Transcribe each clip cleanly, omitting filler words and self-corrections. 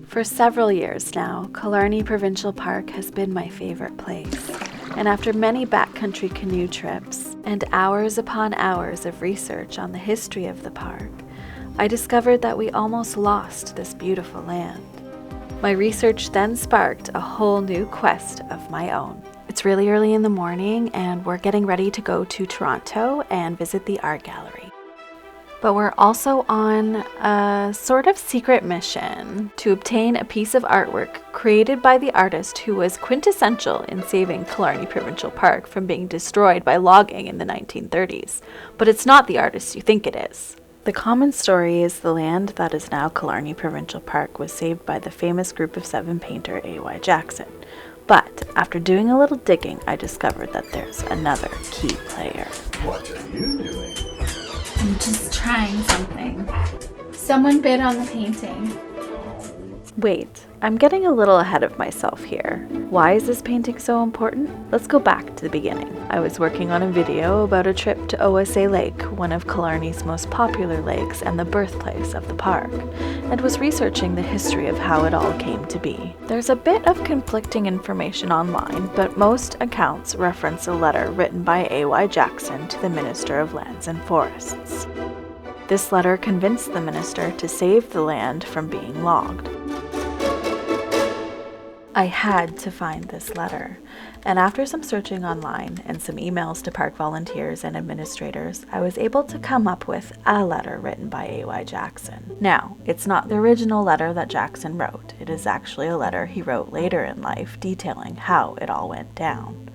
For several years now, Killarney Provincial Park has been my favorite place. And after many backcountry canoe trips and hours upon hours of research on the history of the park, I discovered that we almost lost this beautiful land. My research then sparked a whole new quest of my own. It's really early in the morning and we're getting ready to go to Toronto and visit the art gallery. But we're also on a sort of secret mission to obtain a piece of artwork created by the artist who was quintessential in saving Killarney Provincial Park from being destroyed by logging in the 1930s. But it's not the artist you think it is. The common story is the land that is now Killarney Provincial Park was saved by the famous Group of Seven painter A.Y. Jackson. But after doing a little digging, I discovered that there's another key player. What are you doing? I'm just trying something. Someone bid on the painting. Wait, I'm getting a little ahead of myself here. Why is this painting so important? Let's go back to the beginning. I was working on a video about a trip to OSA Lake, one of Killarney's most popular lakes and the birthplace of the park, and was researching the history of how it all came to be. There's a bit of conflicting information online, but most accounts reference a letter written by A.Y. Jackson to the Minister of Lands and Forests. This letter convinced the minister to save the land from being logged. I had to find this letter, and after some searching online and some emails to park volunteers and administrators, I was able to come up with a letter written by A.Y. Jackson. Now, it's not the original letter that Jackson wrote. It is actually a letter he wrote later in life detailing how it all went down.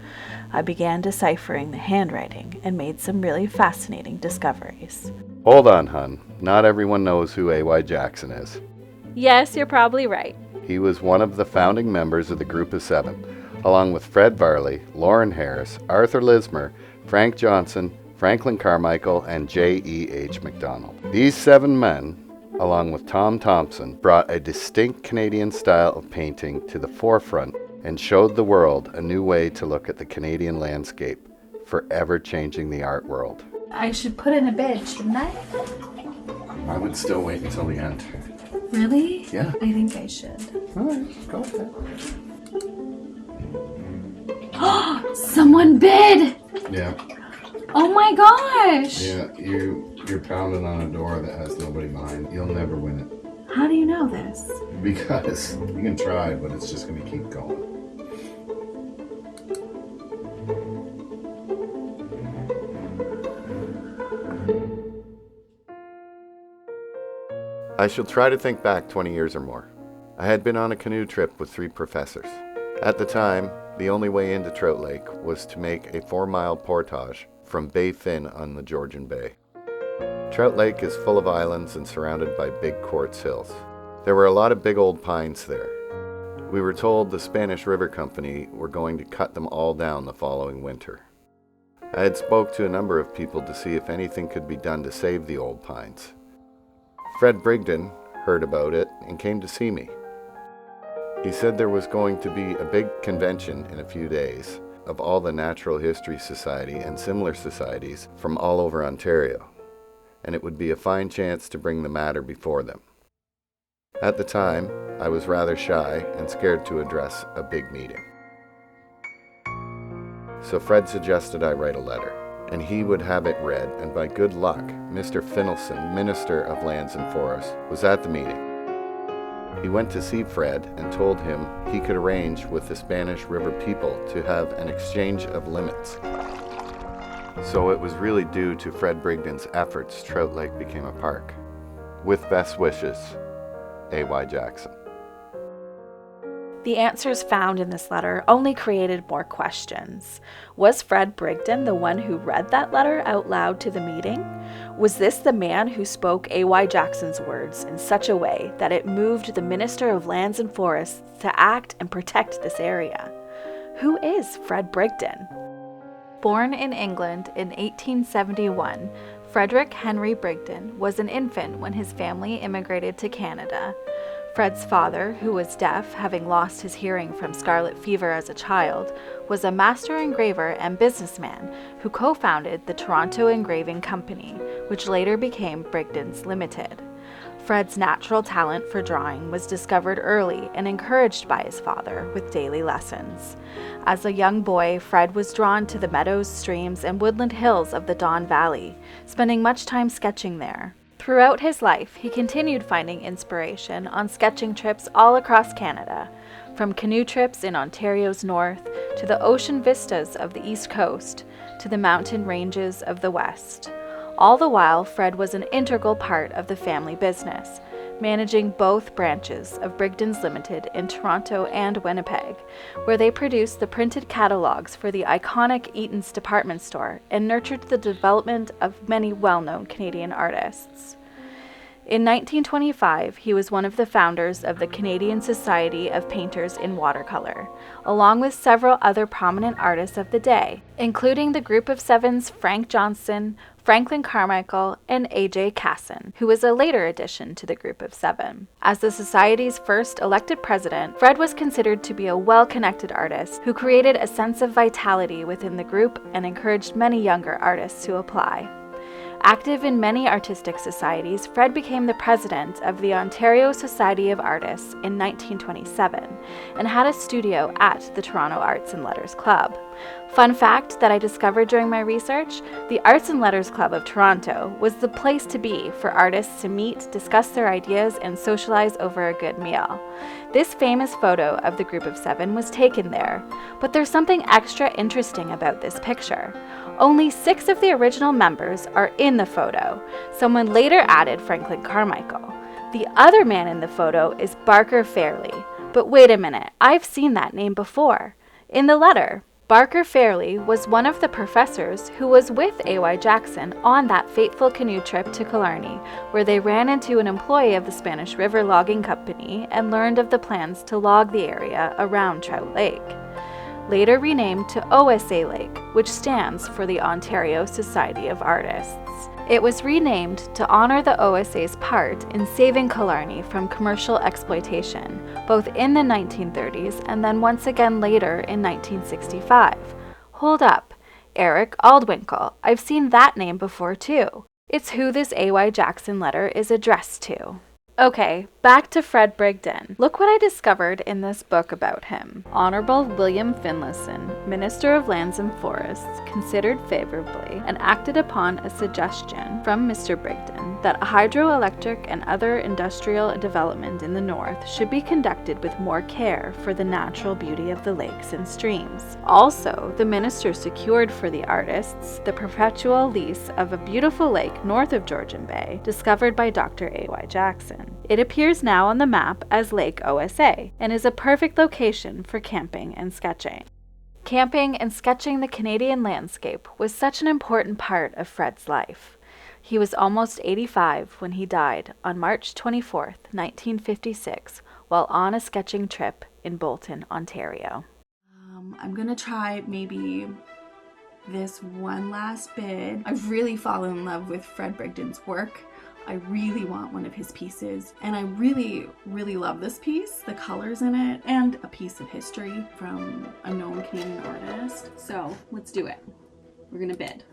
I began deciphering the handwriting and made some really fascinating discoveries. Hold on, hun. Not everyone knows who A.Y. Jackson is. Yes, you're probably right. He was one of the founding members of the Group of Seven, along with Fred Varley, Lauren Harris, Arthur Lismer, Frank Johnson, Franklin Carmichael, and J.E.H. MacDonald. These 7 men, along with Tom Thompson, brought a distinct Canadian style of painting to the forefront and showed the world a new way to look at the Canadian landscape, forever changing the art world. I should put in a bid, shouldn't I? I would still wait until the end. Really? Yeah. I think I should. All right, go with that. Someone bid! Yeah. Oh my gosh! Yeah, you're pounding on a door that has nobody behind. You'll never win it. How do you know this? Because you can try, but it's just going to keep going. I shall try to think back 20 years or more. I had been on a canoe trip with 3 professors. At the time, the only way into Trout Lake was to make a 4-mile portage from Bay Fin on the Georgian Bay. Trout Lake is full of islands and surrounded by big quartz hills. There were a lot of big old pines there. We were told the Spanish River Company were going to cut them all down the following winter. I had spoke to a number of people to see if anything could be done to save the old pines. Fred Brigden heard about it and came to see me. He said there was going to be a big convention in a few days of all the Natural History Society and similar societies from all over Ontario, and it would be a fine chance to bring the matter before them. At the time, I was rather shy and scared to address a big meeting. So Fred suggested I write a letter, and he would have it read, and by good luck, Mr. Finelson, Minister of Lands and Forests, was at the meeting. He went to see Fred and told him he could arrange with the Spanish River people to have an exchange of limits. So it was really due to Fred Brigden's efforts Trout Lake became a park. With best wishes, A.Y. Jackson. The answers found in this letter only created more questions. Was Fred Brigden the one who read that letter out loud to the meeting? Was this the man who spoke A.Y. Jackson's words in such a way that it moved the Minister of Lands and Forests to act and protect this area? Who is Fred Brigden? Born in England in 1871, Frederick Henry Brigden was an infant when his family immigrated to Canada. Fred's father, who was deaf, having lost his hearing from scarlet fever as a child, was a master engraver and businessman who co-founded the Toronto Engraving Company, which later became Brigden's Limited. Fred's natural talent for drawing was discovered early and encouraged by his father with daily lessons. As a young boy, Fred was drawn to the meadows, streams, and woodland hills of the Don Valley, spending much time sketching there. Throughout his life, he continued finding inspiration on sketching trips all across Canada, from canoe trips in Ontario's north to the ocean vistas of the East Coast to the mountain ranges of the West. All the while, Fred was an integral part of the family business, managing both branches of Brigden's Limited in Toronto and Winnipeg, where they produced the printed catalogs for the iconic Eaton's department store and nurtured the development of many well-known Canadian artists. In 1925, he was one of the founders of the Canadian Society of Painters in Watercolor, along with several other prominent artists of the day, including the Group of Seven's Frank Johnson, Franklin Carmichael, and A.J. Casson, who was a later addition to the Group of Seven. As the Society's first elected president, Fred was considered to be a well-connected artist who created a sense of vitality within the group and encouraged many younger artists to apply. Active in many artistic societies, Fred became the president of the Ontario Society of Artists in 1927 and had a studio at the Toronto Arts and Letters Club. Fun fact that I discovered during my research, the Arts and Letters Club of Toronto was the place to be for artists to meet, discuss their ideas, and socialize over a good meal. This famous photo of the Group of Seven was taken there, but there's something extra interesting about this picture. Only 6 of the original members are in the photo. Someone later added Franklin Carmichael. The other man in the photo is Barker Fairley. But wait a minute, I've seen that name before. In the letter, Barker Fairley was one of the professors who was with A.Y. Jackson on that fateful canoe trip to Killarney, where they ran into an employee of the Spanish River Logging Company and learned of the plans to log the area around Trout Lake. Later renamed to OSA Lake, which stands for the Ontario Society of Artists. It was renamed to honor the OSA's part in saving Killarney from commercial exploitation, both in the 1930s and then once again later in 1965. Hold up, Eric Aldwinkle. I've seen that name before too. It's who this A.Y. Jackson letter is addressed to. Okay, back to Fred Brigden. Look what I discovered in this book about him. Honorable William Finlayson, Minister of Lands and Forests, considered favorably and acted upon a suggestion from Mr. Brigden that a hydroelectric and other industrial development in the north should be conducted with more care for the natural beauty of the lakes and streams. Also, the minister secured for the artists the perpetual lease of a beautiful lake north of Georgian Bay, discovered by Dr. A.Y. Jackson. It appears now on the map as Lake OSA and is a perfect location for camping and sketching. Camping and sketching the Canadian landscape was such an important part of Fred's life. He was almost 85 when he died on March 24, 1956, while on a sketching trip in Bolton, Ontario. I'm gonna try maybe this one last bid. I've really fallen in love with Fred Brigden's work. I really want one of his pieces, and I really, really love this piece, the colors in it, and a piece of history from a known Canadian artist. So let's do it. We're gonna bid.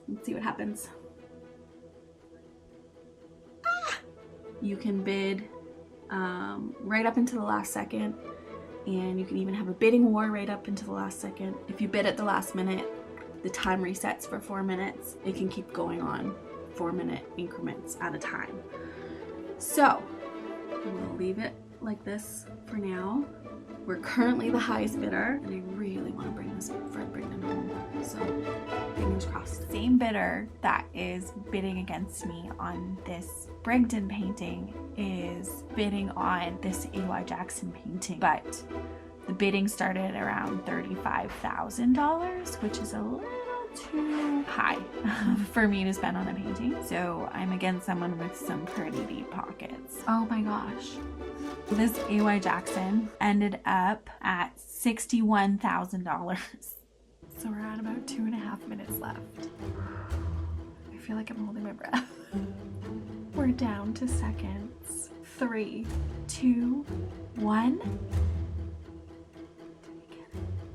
Let's see what happens. You can bid right up into the last second, and you can even have a bidding war right up into the last second. If you bid at the last minute, the time resets for 4 minutes. It can keep going on 4-minute increments at a time. So we'll leave it like this for now. We're currently the highest bidder, and I really want to bring this Fred Brigden home. So fingers crossed. Same bidder that is bidding against me on this Brigden painting is bidding on this A.Y. Jackson painting, but the bidding started around $35,000, which is a little too high for me to spend on a painting. So I'm against someone with some pretty deep pockets. Oh my gosh. This A.Y. Jackson ended up at $61,000. So we're at about 2.5 minutes left. I feel like I'm holding my breath. We're down to seconds. 3, 2, 1.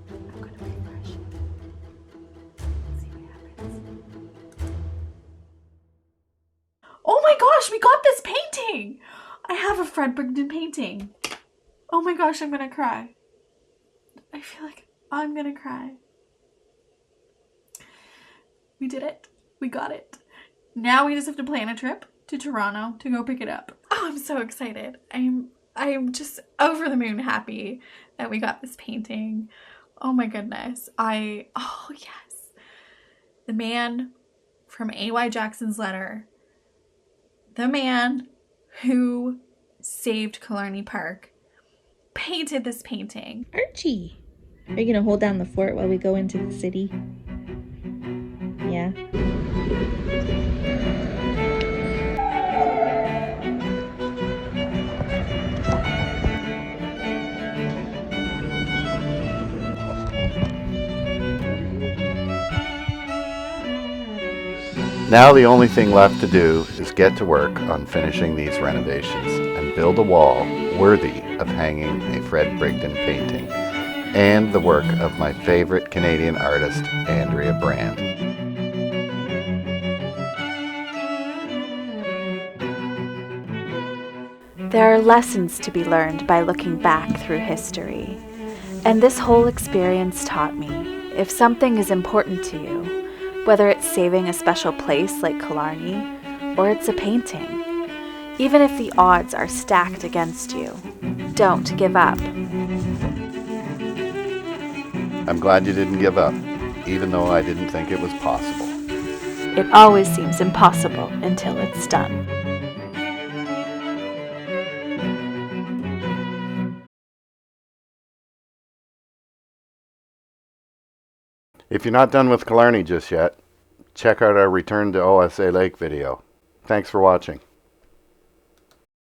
I'm gonna refresh. See what happens. Oh my gosh, we got this painting! Fred Brigden painting. Oh my gosh, I'm gonna cry. I feel like I'm gonna cry. We did it. We got it. Now we just have to plan a trip to Toronto to go pick it up. Oh, I'm so excited. I'm just over the moon happy that we got this painting. Oh my goodness. Oh yes. The man from A.Y. Jackson's letter. The man who saved Killarney Park painted this painting. Archie, are you gonna hold down the fort while we go into the city? Yeah. Now the only thing left to do is get to work on finishing these renovations and build a wall worthy of hanging a Fred Brigden painting and the work of my favorite Canadian artist, Andrea Brand. There are lessons to be learned by looking back through history. And this whole experience taught me, if something is important to you, whether it's saving a special place like Killarney, or it's a painting, even if the odds are stacked against you, don't give up. I'm glad you didn't give up, even though I didn't think it was possible. It always seems impossible until it's done. If you're not done with Killarney just yet, check out our Return to OSA Lake video. Thanks for watching.